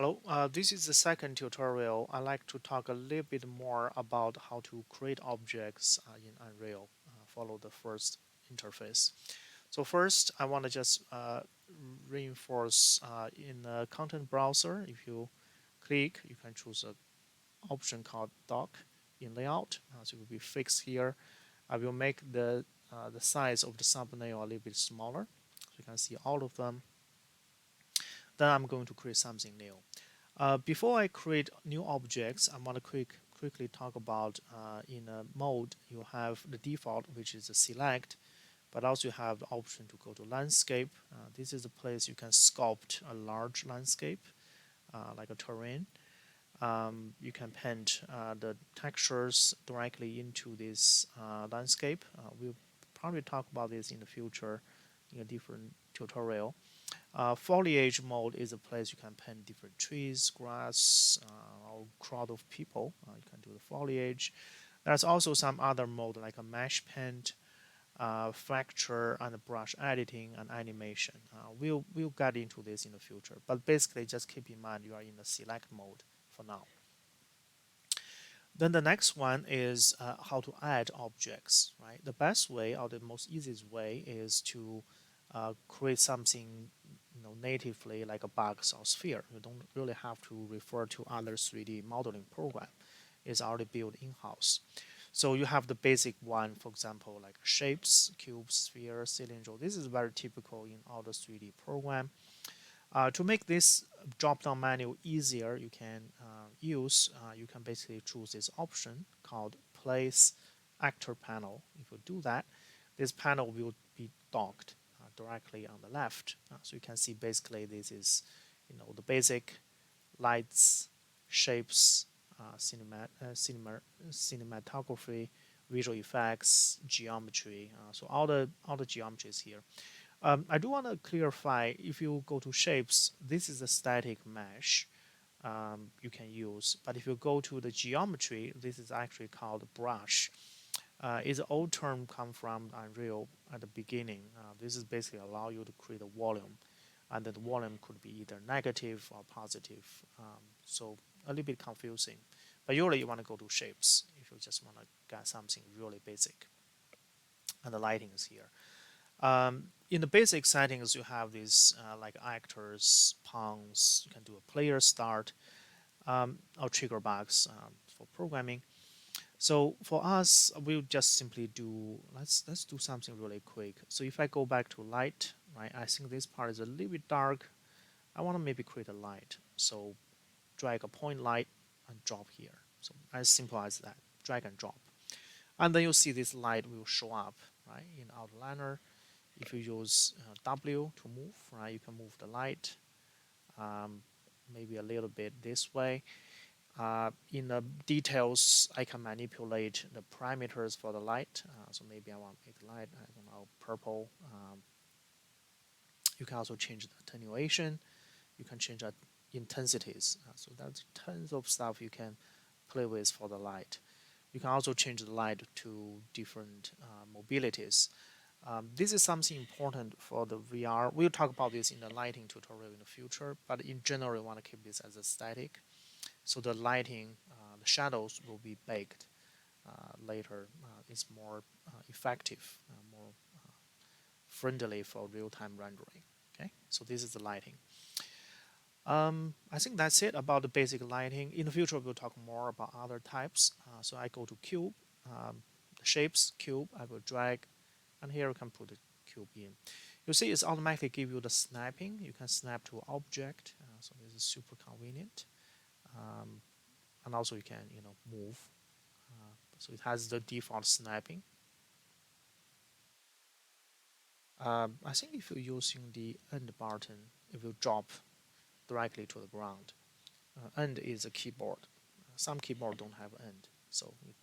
Hello, this is the second tutorial. I'd like to talk a little bit more about how to create objects in Unreal. Follow the first interface. So first, I want to just reinforce in the content browser. If you click, you can choose an option called Dock in Layout. So it will be fixed here. I will make the size of the thumbnail a little bit smaller, so you can see all of them. Then I'm going to create something new. Before I create new objects, I want to quickly talk about in a mode you have the default, which is a select, but also you have the option to go to landscape. This is a place you can sculpt a large landscape like a terrain. You can paint the textures directly into this landscape. We'll probably talk about this in the future in a different tutorial. Foliage mode is a place you can paint different trees, grass, or crowd of people. You can do the foliage. There's also some other mode like a mesh paint, fracture, and brush editing and animation. We'll get into this in the future, but basically just keep in mind you are in the select mode for now. Then the next one is how to add objects, right? The best way or the most easiest way is to create something natively like a box or sphere. You don't really have to refer to other 3D modeling program. It's already built in-house. So you have the basic one, for example, like shapes, cubes, sphere, cylinder. This is very typical in all the 3D program. To make this drop-down menu easier, you can basically choose this option called Place Actor Panel. If you do that, this panel will be docked directly on the left. So you can see basically this is, the basic lights, shapes, cinematography, visual effects, geometry. So all the geometries here. I do want to clarify, if you go to shapes, this is a static mesh you can use. But if you go to the geometry, this is actually called brush. It's an old term come from Unreal at the beginning. This is basically allow you to create a volume. And the volume could be either negative or positive. So a little bit confusing. But usually you want to go to shapes if you just want to get something really basic. And the lighting is here. In the basic settings, you have these like actors, pawns. You can do a player start or trigger box for programming. So for us, we'll just simply do let's do something really quick. So if I go back to light, right? I think this part is a little bit dark. I want to maybe create a light. So drag a point light and drop here. So as simple as that. Drag and drop, and then you'll see this light will show up right in Outliner. If you use W to move, right, you can move the light maybe a little bit this way. In the details, I can manipulate the parameters for the light. So maybe I want to make the light, I don't know, purple. You can also change the attenuation. You can change the intensities. So that's tons of stuff you can play with for the light. You can also change the light to different mobilities. This is something important for the VR. We'll talk about this in the lighting tutorial in the future, but in general, we want to keep this as a static. So the lighting, the shadows will be baked later. It's more effective, more friendly for real-time rendering. Okay, so this is the lighting. I think that's it about the basic lighting. In the future, we'll talk more about other types. So I go to cube, shapes, cube. I will drag, and here we can put the cube in. You see, it's automatically give you the snapping. You can snap to object, so this is super convenient. And also you can, move. So it has the default snapping. I think if you're using the end button, it will drop directly to the ground. End is a keyboard. Some keyboard don't have end, so you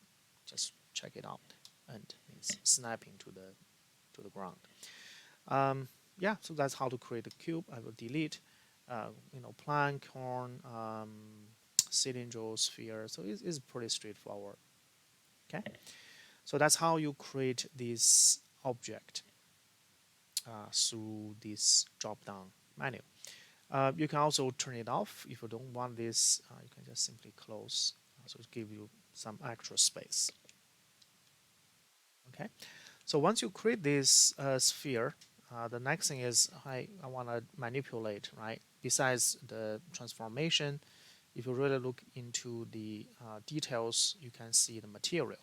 just check it out. End means snapping to the ground. Yeah, so that's how to create a cube. I will delete, plank, horn, cylinder, sphere. So it's pretty straightforward. Okay, so that's how you create this object through this drop-down menu. You can also turn it off if you don't want this. You can just simply close, so it give you some extra space. Okay, so once you create this sphere, the next thing is I want to manipulate, right? Besides the transformation, if you really look into the details, you can see the material.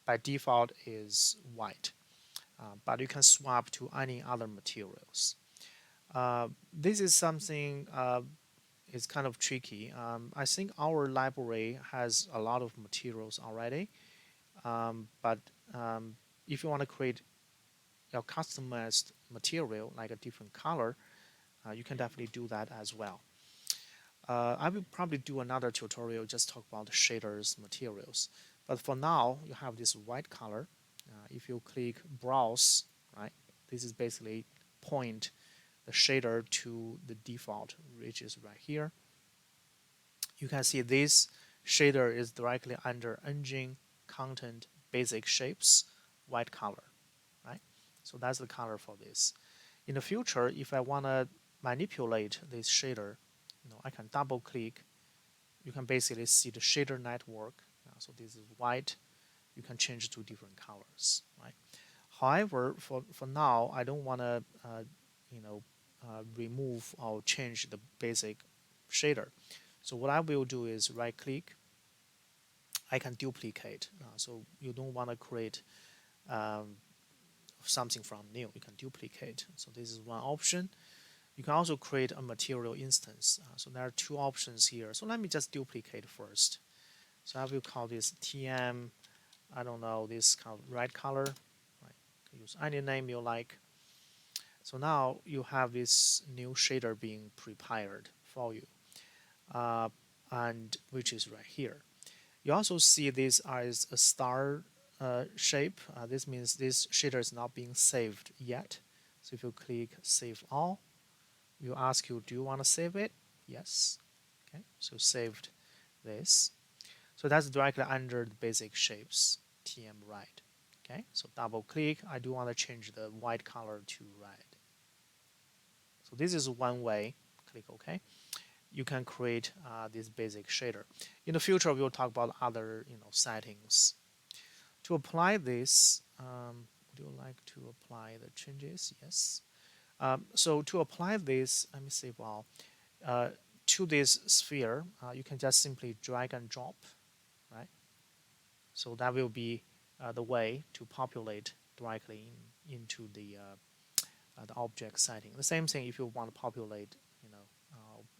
By default is white, but you can swap to any other materials. This is something is kind of tricky. I think our library has a lot of materials already, but if you want to create a customized material like a different color, you can definitely do that as well. I will probably do another tutorial just talk about shaders materials. But for now, you have this white color. If you click browse, right, this is basically point the shader to the default, which is right here. You can see this shader is directly under engine content basic shapes white color, right? So that's the color for this. In the future, if I want to manipulate this shader, I can double click. You can basically see the shader network. So this is white. You can change to different colors, right? However, for now, I don't want to, remove or change the basic shader. So what I will do is right click. I can duplicate. So you don't want to create um, something from new. You can duplicate. So this is one option. You can also create a material instance. So there are two options here. So let me just duplicate first. So I will call this TM, I don't know, this kind of red color. Right? You can use any name you like. So now you have this new shader being prepared for you, uh, and which is right here. You also see this as a star shape. This means this shader is not being saved yet. So if you click Save All, will ask you, do you want to save it? Yes. Okay, so saved this. So that's directly under the basic shapes, TM red. Okay, so double click. I do want to change the white color to red. So this is one way. Click OK. You can create this basic shader. In the future, we will talk about other settings. To apply this, would you like to apply the changes? Yes. So to apply this, let me see. Well, to this sphere, you can just simply drag and drop, right? So that will be the way to populate directly into the object setting. The same thing if you want to populate,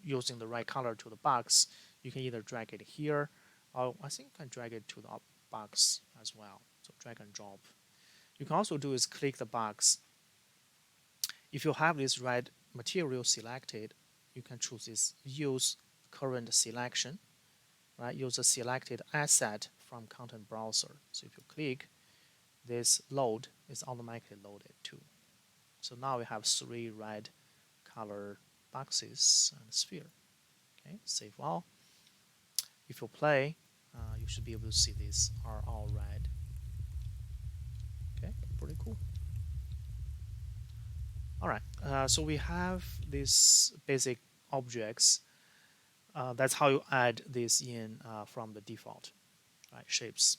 using the right color to the box, you can either drag it here, or I think you can drag it to the box as well. So drag and drop. You can also do is click the box. If you have this red material selected, you can choose this use current selection, right? Use a selected asset from content browser. So if you click, this load is automatically loaded too. So now we have three red color boxes and sphere. Okay, save all. If you play, you should be able to see these are all red. Okay, pretty cool. All right, so we have these basic objects. That's how you add this in from the default, right? Shapes.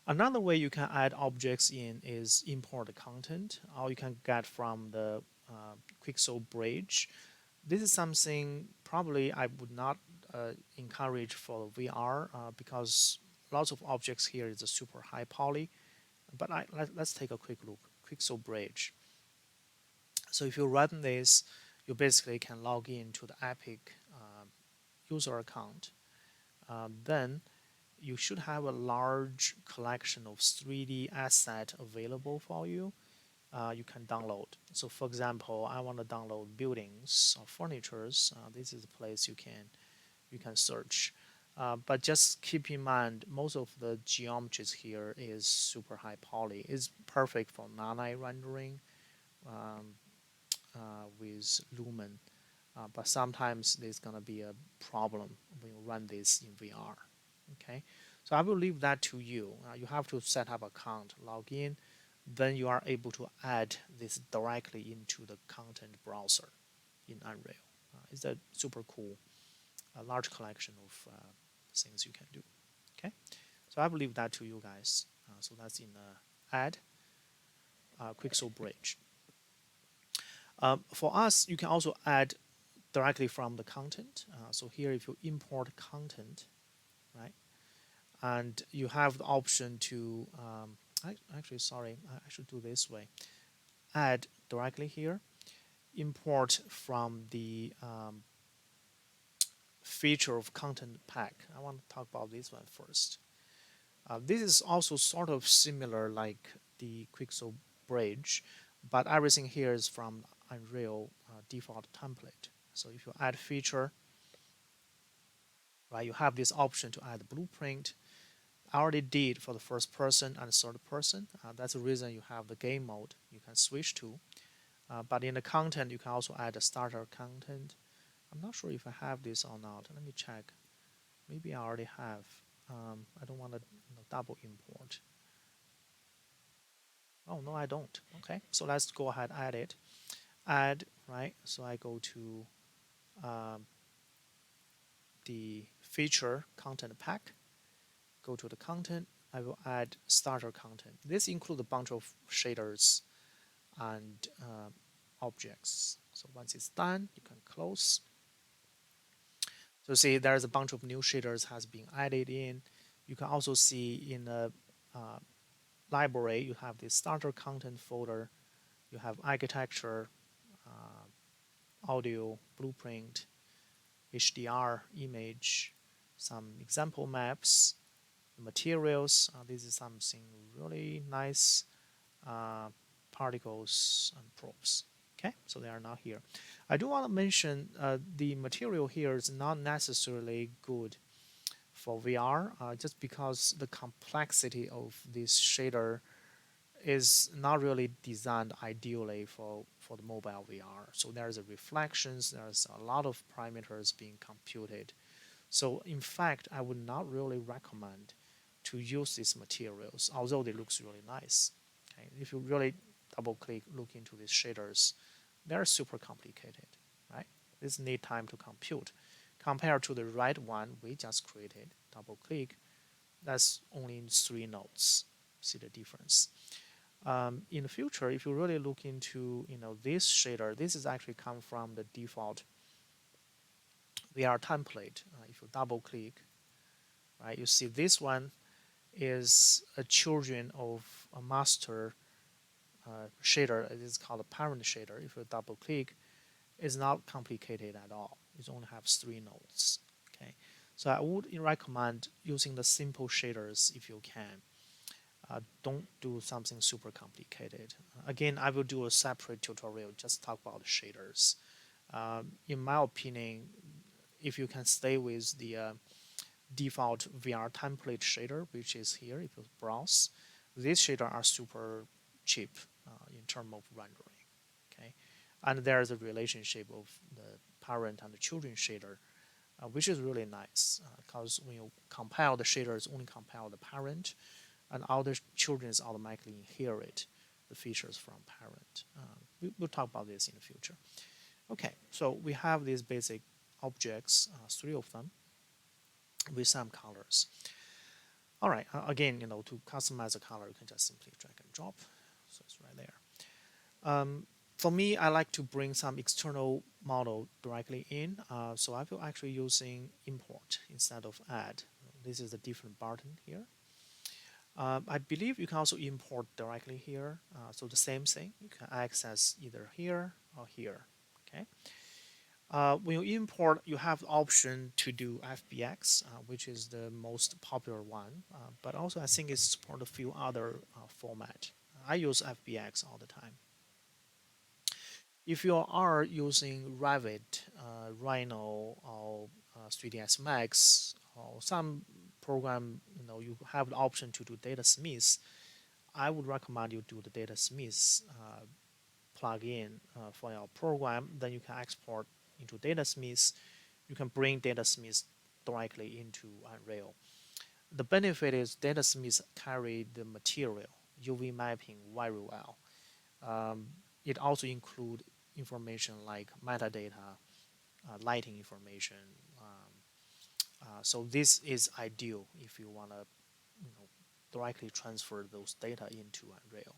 Another way you can add objects in is import the content, or you can get from the Quixel Bridge. This is something probably I would not encourage for VR because lots of objects here is a super high poly. But let's take a quick look. Quixel Bridge. So if you run this, you basically can log in to the Epic user account. Then you should have a large collection of 3D asset available for you. You can download. So for example, I want to download buildings or furnitures. This is a place you can search. But just keep in mind, most of the geometries here is super high poly. It's perfect for Nano rendering um, with Lumen. But sometimes there's gonna be a problem when you run this in VR. Okay, so I will leave that to you. You have to set up account, log in, then you are able to add this directly into the content browser. in Unreal. It's a super cool, large collection of things you can do. Okay, so I will leave that to you guys. So that's in add Quixel Bridge. For us, you can also add directly from the content. So here, if you import content, right, and you have the option to actually, sorry, I should do this way. Add directly here, import from the feature of content pack. I want to talk about this one first. This is also sort of similar like the Quixel Bridge, but everything here is from Unreal default template. So if you add feature, right, you have this option to add blueprint. I already did for the first person and third person. That's the reason you have the game mode you can switch to. But in the content, you can also add a starter content. I'm not sure if I have this or not. Let me check. Maybe I already have. I don't want to double import. Oh, no, I don't. Okay, so let's go ahead, add it. Add, right? So I go to um, the feature content pack, go to the content. I will add starter content. This includes a bunch of shaders and objects. So once it's done, you can close. So see, there's a bunch of new shaders has been added in. You can also see in the uh, library, you have the starter content folder, you have architecture, audio, blueprint, HDR, image, some example maps, materials. This is something really nice, uh, particles and props. Okay, so they are not here. I do want to mention the material here is not necessarily good for VR, just because the complexity of this shader is not really designed ideally for the mobile VR. So there's a reflections, there's a lot of parameters being computed. So in fact, I would not really recommend to use these materials, although they looks really nice. Okay? If you really double click, look into these shaders, they're super complicated, right? This need time to compute. Compared to the right one we just created, double click, that's only in 3 nodes. See the difference. In the future, if you really look into this shader, this is actually come from the default VR template. If you double click, right, you see this one is a children of a master shader. It is called a parent shader. If you double click, it's not complicated at all. It only has 3 nodes. Okay, so I would recommend using the simple shaders if you can. Don't do something super complicated. Again, I will do a separate tutorial just talk about the shaders. In my opinion, if you can stay with the default VR template shader, which is here, if you browse, these shaders are super cheap in terms of rendering. Okay, and there's a relationship of the parent and the children shader, which is really nice because when you compile the shaders, only compile the parent, and all the children automatically inherit the features from parent. We'll talk about this in the future. Okay, so we have these basic objects, 3 of them, with some colors. All right, again, to customize a color, you can just simply drag and drop. So it's right there. For me, I like to bring some external model directly in. So I will actually using import instead of add. This is a different button here. I believe you can also import directly here. So the same thing, you can access either here or here. Okay. When you import, you have the option to do FBX, which is the most popular one. But also, I think it supports a few other format. I use FBX all the time. If you are using Revit, Rhino, or 3ds Max, or some program, you have the option to do DataSmith, I would recommend you do the DataSmith plugin for your program. Then you can export into DataSmith. You can bring DataSmith directly into Unreal. The benefit is DataSmith carry the material UV mapping very well. It also include information like metadata, lighting information. So this is ideal if you want to, directly transfer those data into Unreal.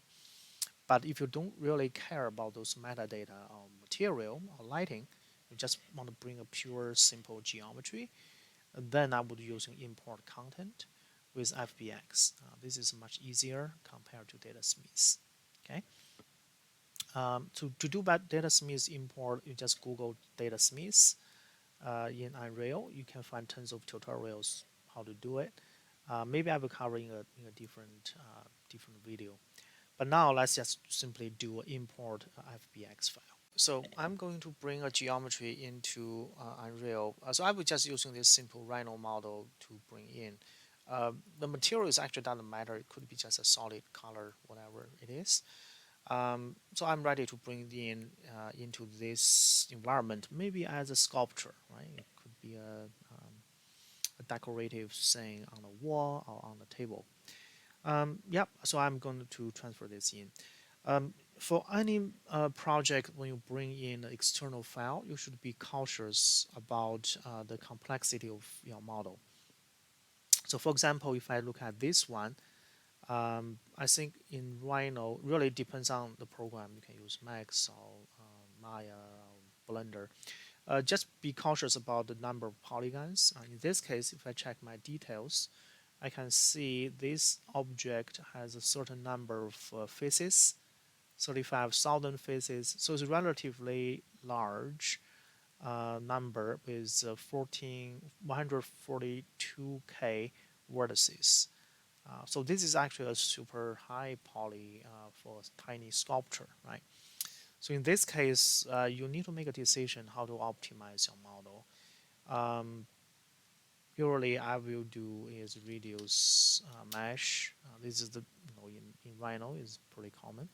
But if you don't really care about those metadata or material or lighting, you just want to bring a pure simple geometry, then I would use import content with FBX. This is much easier compared to DataSmith. Okay. To do that DataSmith import, you just Google DataSmith in Unreal. You can find tons of tutorials how to do it. Maybe I will cover in a different video. But now let's just simply do import FBX file. So I'm going to bring a geometry into Unreal. So I will just using this simple Rhino model to bring in. The material is actually doesn't matter. It could be just a solid color, whatever it is. So I'm ready to bring in into this environment, maybe as a sculpture, right? It could be a decorative thing on the wall or on the table. Yep, so I'm going to transfer this in. For any project, when you bring in an external file, you should be cautious about the complexity of your model. So for example, if I look at this one, I think in Rhino, really depends on the program. You can use Max or Maya or Blender. Just be cautious about the number of polygons. In this case, if I check my details, I can see this object has a certain number of faces, 35,000 faces. So it's a relatively large number with 142K vertices. So this is actually a super high poly for a tiny sculpture, right? So in this case, you need to make a decision how to optimize your model. Usually, I will do is reduce mesh. This is the in Rhino is pretty common.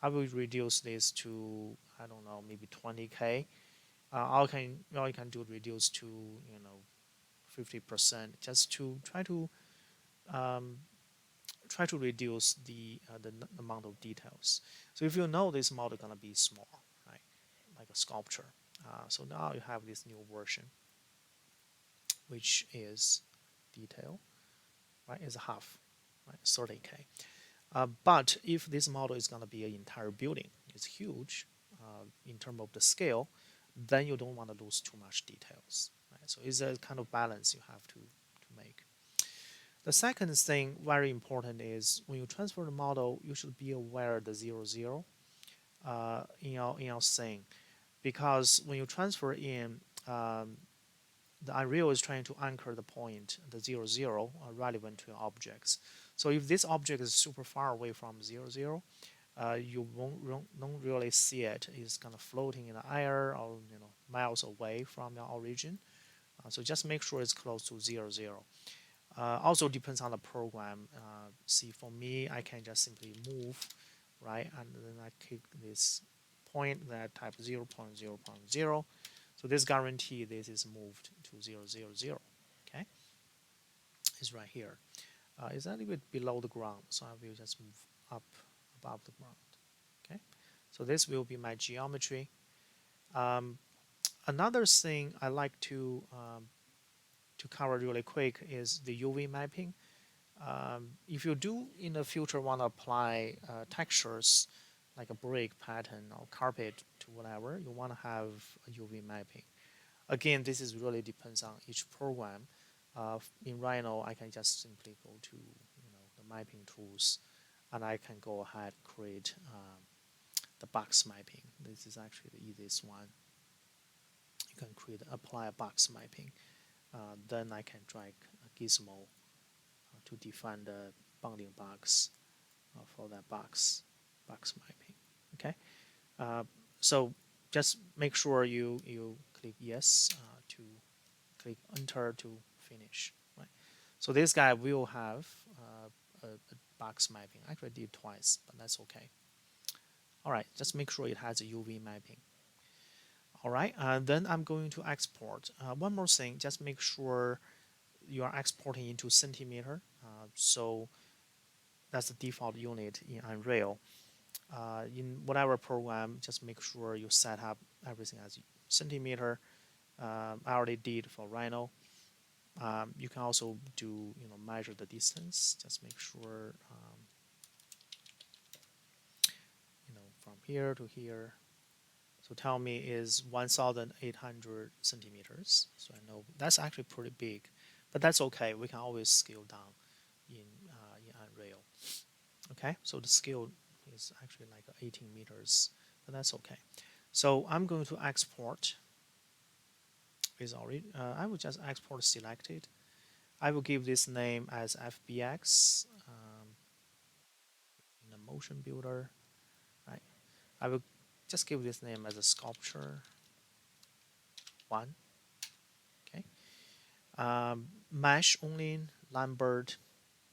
I will reduce this to, I don't know, maybe 20K. I can do reduce to 50% just to try to reduce the amount of details. So if you know this model gonna be small, right, like a sculpture. So now you have this new version, which is detail, right, is half, right, 30K. But if this model is gonna be an entire building, it's huge in terms of the scale, then you don't want to lose too much details, right? So it's a kind of balance you have to make. The second thing very important is when you transfer the model, you should be aware of the 0, 0 in your thing, because when you transfer in, the Unreal is trying to anchor the point, the 0, 0 relevant to your objects. So if this object is super far away from 0, 0, you don't really see it. It's kind of floating in the air or miles away from your origin. So just make sure it's close to 0, 0. Also depends on the program. See, for me, I can just simply move, right? And then I click this point that type 0, 0, 0. So this guarantee this is moved to 0, 0, 0. Okay, it's right here. It's a little bit below the ground, so I will just move up above the ground. Okay, so this will be my geometry. Another thing I like to cover really quick is the UV mapping. If you do in the future want to apply textures like a brick pattern or carpet to whatever, you want to have a UV mapping. Again, this is really depends on each program. In Rhino, I can just simply go to the mapping tools, and I can go ahead create the box mapping. This is actually the easiest one. You can apply a box mapping. Then I can drag a gizmo to define the bounding box for that box mapping. Okay, so just make sure you click yes to click enter to finish. Right. So this guy will have a box mapping. Actually, I did twice, but that's okay. All right, just make sure it has a UV mapping. All right, then I'm going to export. One more thing, just make sure you are exporting into centimeter. So that's the default unit in Unreal. in whatever program, just make sure you set up everything as centimeter. I already did for Rhino. You can also do, measure the distance. Just make sure, from here to here. So tell me is 1,800 centimeters. So I know that's actually pretty big, but that's okay. We can always scale down in Unreal. Okay, so the scale is actually like 18 meters, but that's okay. So I'm going to export. Is already. I will just export selected. I will give this name as FBX in the motion builder. Right. I will just give this name as a sculpture one. Okay. Mesh only Lambert.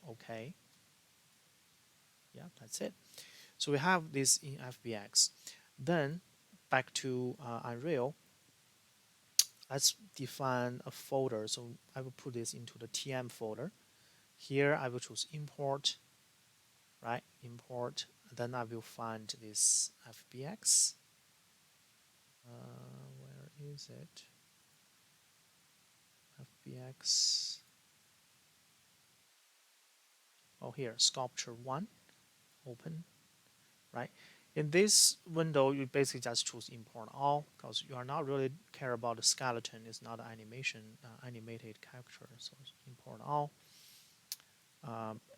Okay. Yeah, that's it. So we have this in FBX. Then back to Unreal. Let's define a folder. So I will put this into the TM folder. Here I will choose import, right? Import. Then I will find this FBX. Where is it? FBX. Oh, here, sculpture one, open, right? In this window, you basically just choose import all because you are not really care about the skeleton. It's not an animation, animated character. So import all.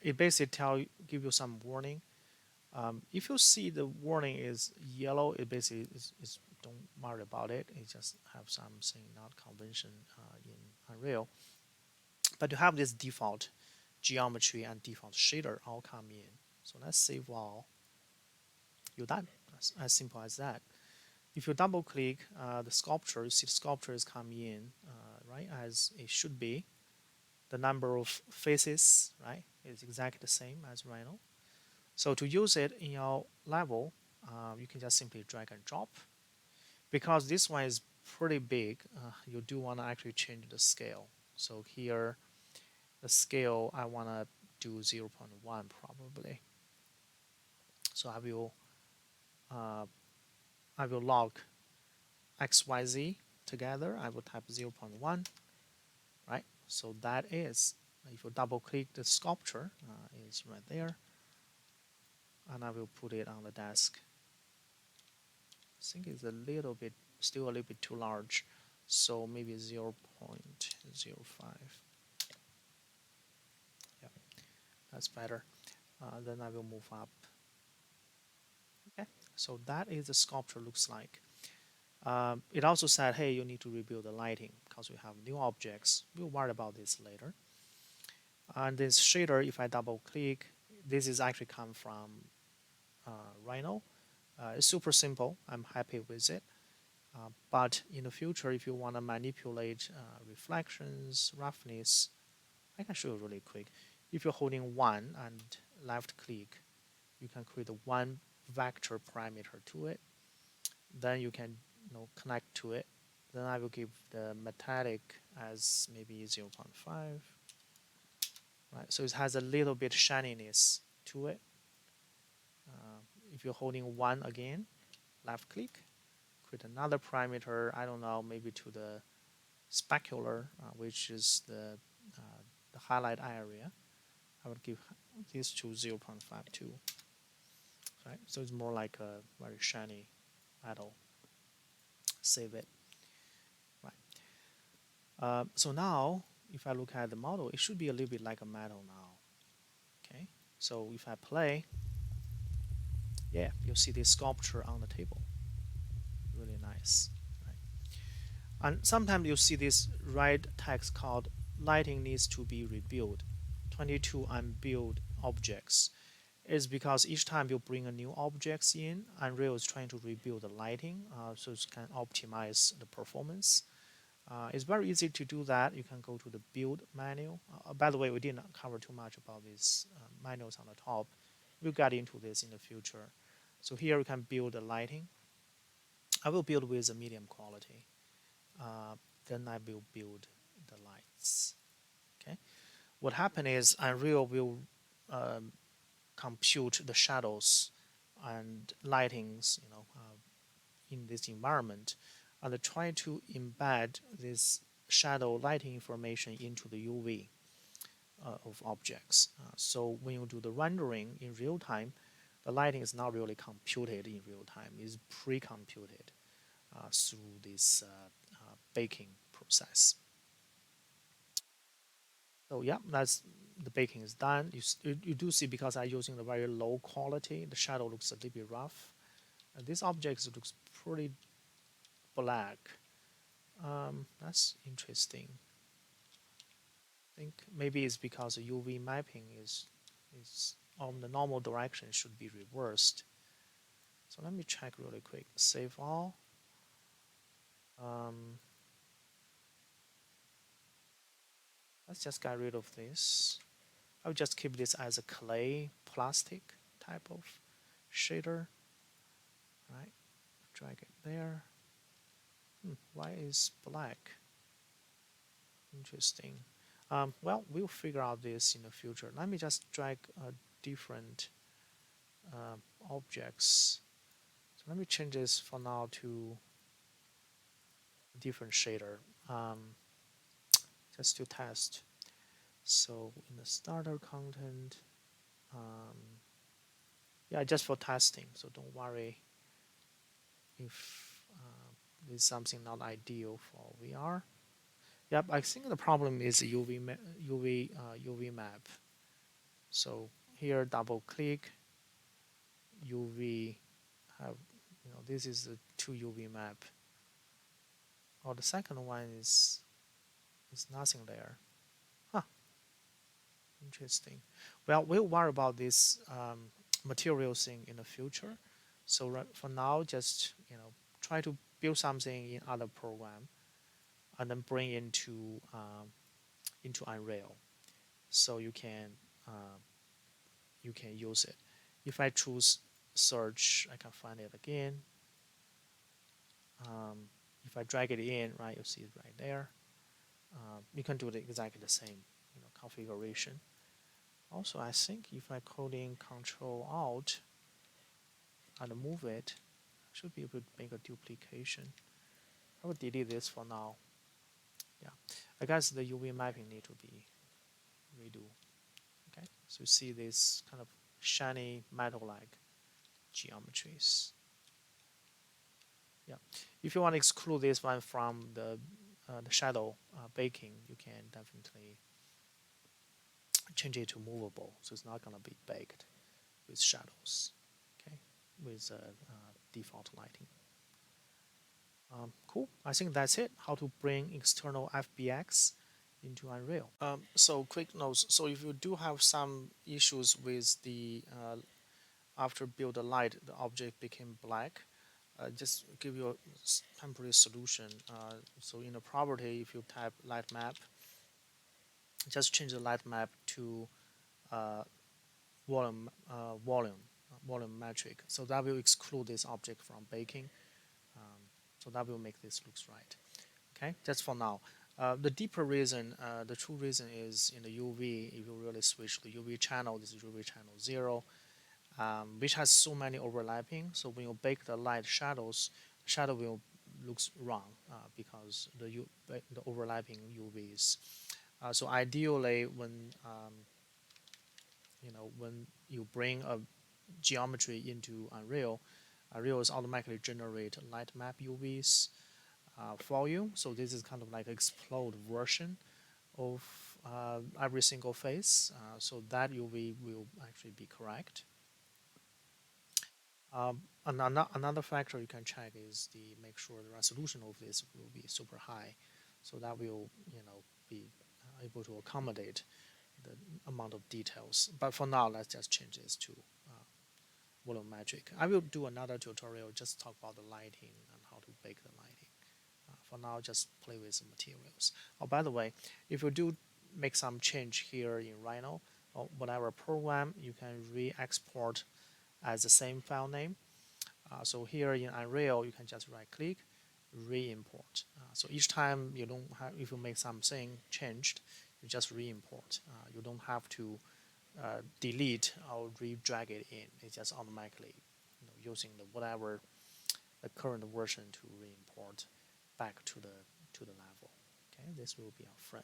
It basically give you some warning. If you see the warning is yellow, it basically is don't worry about it. It just have something not convention in Unreal. But you have this default geometry and default shader all come in. So let's save all. You're done. As simple as that. If you double click the sculpture, you see the sculpture is coming in, right, as it should be. The number of faces, right, is exactly the same as Rhino. So to use it in your level, you can just simply drag and drop. Because this one is pretty big, you do want to actually change the scale. So here, the scale, I want to do 0.1 probably. So I will log XYZ together. I will type 0.1, right? So that is, if you double click the sculpture, it's right there. And I will put it on the desk. I think it's still a little bit too large. So maybe 0.05. Yeah, that's better. Then I will move up. Okay, so that is the sculpture looks like. It also said, hey, you need to rebuild the lighting because we have new objects. We'll worry about this later. And this shader, if I double click, this is actually come from Rhino. It's super simple. I'm happy with it. But in the future, if you want to manipulate reflections, roughness, I can show you really quick. If you're holding one and left click, you can create a one vector parameter to it. Then you can connect to it. Then I will give the metallic as maybe 0.5. Right, so it has a little bit shininess to it. If you're holding one again, left click, create another parameter. I don't know, maybe to the specular, which is the highlight area. I would give this to 0.52. Right, so it's more like a very shiny metal. Save it. Right. So now, if I look at the model, it should be a little bit like a metal now. Okay. So if I play, yeah, you'll see this sculpture on the table. Really nice. Right. And sometimes you'll see this red text called lighting needs to be rebuilt. 22 unbuilt objects. Is because each time you bring a new objects in, Unreal is trying to rebuild the lighting, so it can optimize the performance. It's very easy to do that. You can go to the build menu. By the way, we didn't cover too much about these menus on the top. We'll get into this in the future. So here you can build the lighting. I will build with a medium quality. Then I will build the lights. Okay. What happened is Unreal will compute the shadows and lightings, in this environment, and try to embed this shadow lighting information into the UV of objects. So when you do the rendering in real time, the lighting is not really computed in real time; it's pre-computed through this baking process. So yeah, that's the baking is done. You do see, because I'm using the very low quality, the shadow looks a little bit rough. This object looks pretty black. That's interesting. I think maybe it's because the UV mapping is on the normal direction, should be reversed. So let me check really quick. Save all. Um, let's just get rid of this. I'll just keep this as a clay plastic type of shader. Right, drag it there. Why is black? Interesting. Well, we'll figure out this in the future. Let me just drag different objects. So let me change this for now to a different shader, just to test. So in the starter content, um, yeah, just for testing. So don't worry if this is something not ideal for VR. Yep, I think the problem is UV map. So here, double click UV. Have this is the 2 UV map. Or the second one is nothing there. Huh, interesting. Well, we'll worry about this material thing in the future. So for now, just try to build something in other program, and then bring into Unreal, so you can use it. If I choose search, I can find it again. If I drag it in, right, you'll see it right there. You can do exactly the same, configuration. Also, I think if I code in Control Alt and move it, I should be able to make a duplication. I will delete this for now. Yeah, I guess the UV mapping need to be redo. Okay, so you see this kind of shiny metal-like geometries. Yeah, if you want to exclude this one from the shadow baking, you can definitely change it to movable, so it's not going to be baked with shadows. Okay, with default lighting. Cool. I think that's it. How to bring external FBX into Unreal. So quick notes. So if you do have some issues with the after build a light, the object became black. Just give you a temporary solution. So in the property, if you type light map, just change the light map to uh, volume volume metric. So that will exclude this object from baking. So that will make this looks right. Okay, that's for now. The deeper reason, the true reason is in the UV. If you really switch to the UV channel, this is UV channel 0, which has so many overlapping. So when you bake the light shadows, shadow will looks wrong because the overlapping UVs. So ideally, when you bring a geometry into Unreal, Unreal is automatically generate light map UVs for you. So this is kind of like explode version of every single face. So that UV will actually be correct. Another factor you can check is the make sure the resolution of this will be super high, so that will be able to accommodate the amount of details. But for now, let's just change this to volume magic. I will do another tutorial just talk about the lighting and how to bake the lighting. For now, just play with the materials. Oh, by the way, if you do make some change here in Rhino or whatever program, you can re-export as the same file name. So here in Unreal, you can just right-click, re-import. So each time you don't have, if you make something changed, you just re-import. You don't have to delete or re-drag it in. It just automatically using the whatever the current version to re-import back to the level. Okay, this will be our friend.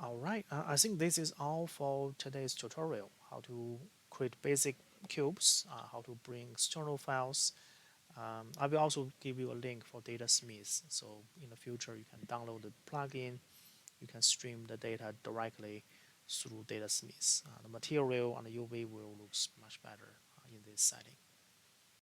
All right, I think this is all for today's tutorial. How to create basic cubes, how to bring external files. I will also give you a link for DataSmith. So in the future, you can download the plugin. You can stream the data directly through DataSmith. The material and the UV will look much better in this setting.